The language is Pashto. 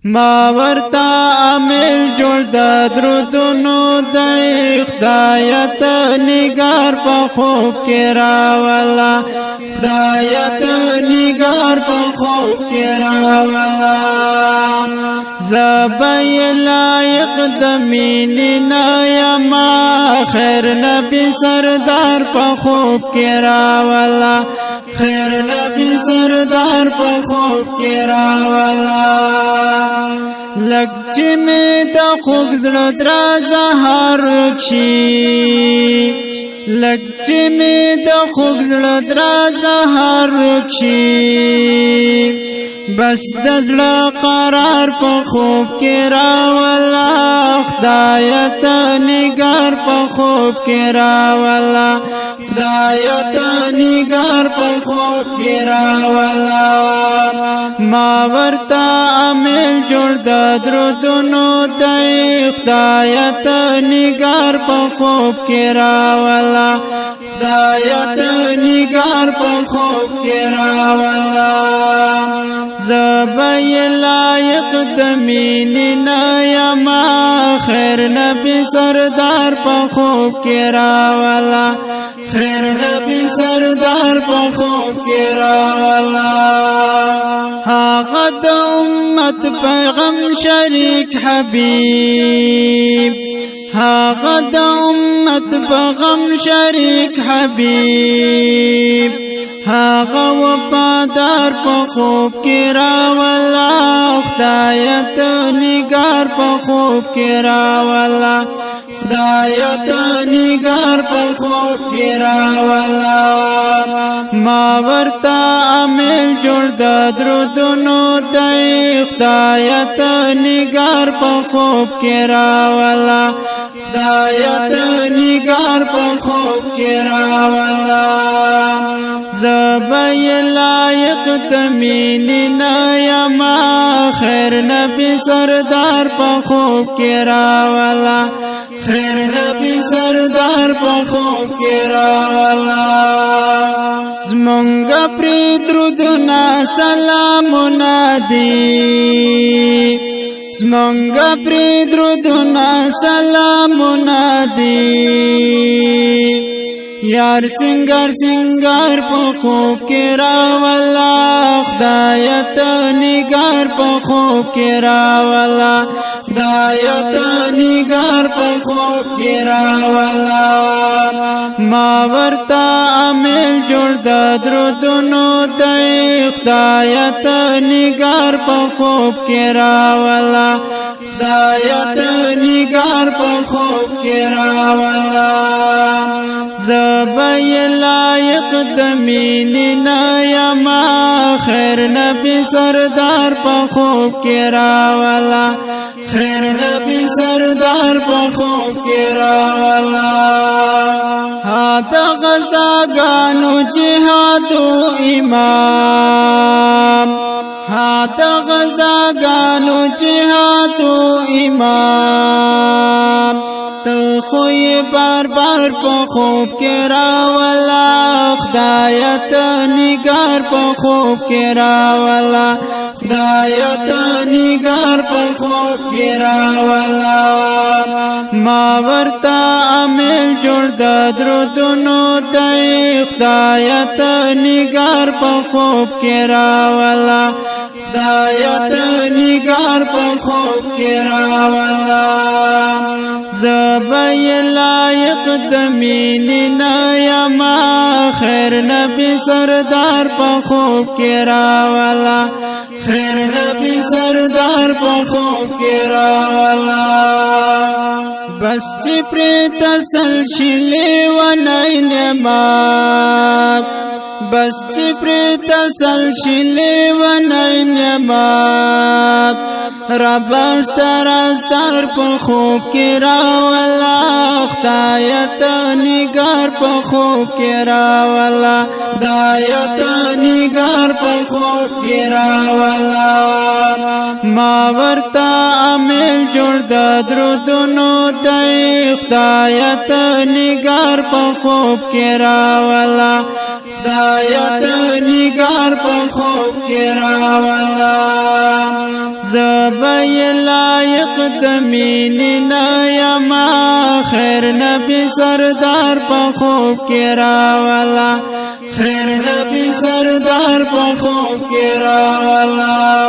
ما ورتا عامل جوړ د درودونو د خدایت نگار په خوب کې راولا خدایت نگار په خوب کې راولا زبای لایق د میننا یما خیر نبی سردار په خوب کې راولا خیر نبی سردار په خوب کې راولا لگ چې می د خوږ زړه درا زهر کشي لگ چې می د خوږ زړه درا زهر کشي بس د زړه قرار په خوب کې راولا خدایت نگار په خوب کې راولا خدایت نگار په خوب کې راولا ما ورتا عامل جوړ د درودونو د خدایت نگار په خوب کې راولا خدایت نگار په خوب کې راولا زبای لایق د میننا یما خیر نبی سردار په خوب کې راولا خیر نبی سردار په خوب کې راولا هغه د امت پیغام شریک حبیب هغه د امت پیغام شریک حبیب هغه وفادار په خوب کې راولا خدایت نگار په خوب کې راولا خدایت نگار په خوب کې راولا ما ورتا عامل جوړ د درودونو د خدایت نگار په خوب کې راولا خدایت نگار په خوب کې راولا زبای لایق د میننا یما خیر نبی سردار په خوب کې راولا خیر نبی سردار په خوب کې راولا زمونږ پری درودنا سلامونه دي زمونږ پری درودنا سلامونه دي یار سنگار سنگار په خوب کې راولا خدایت نگار په خوب کې راولا خدایت نگار په خوب کې راولا ما ورتا عامل جوړ د درودونو د خدایت نگار په خوب کې راولا خدایت نگار په خوب کې راولا زبای لایق د میننا یما خیر نبی سردار په خوب کې راولا خیر نبی سردار په خوب کې راولا هات غزاګانو جهاد امام هات غزاګانو جهاد امام تو خوی بار بار په خوب کې راولا خدایت نگار په خوب کې راولا خدایت نگار په خوب کې راولا ما ورتا عامل جوړ د درودونو د خدایت نگار په خوب کې راولا خدایت نگار په خوب کې راولا زبای لایق د میننا یما خیر نبی سردار په خوب کې راولا خیر نبی سردار په خوب کې راولا بس چې پرې تسلسلې ونای نعمت بس چې پرې تسلسلې ونای نعمت رب استر په خوب کې راولا خدایت نگار په خوب کې راولا خدایت نگار په خوب کې راولا ما ورتا عامل جوړ د درودونو د خدایت نگار په خوب کې راولا خدایت نگار په خوب کې راولا زبای لایق دمیننا یما خیر نبی سردار پا خوب کی راولا خیر نبی سردار پا خوب کی راولا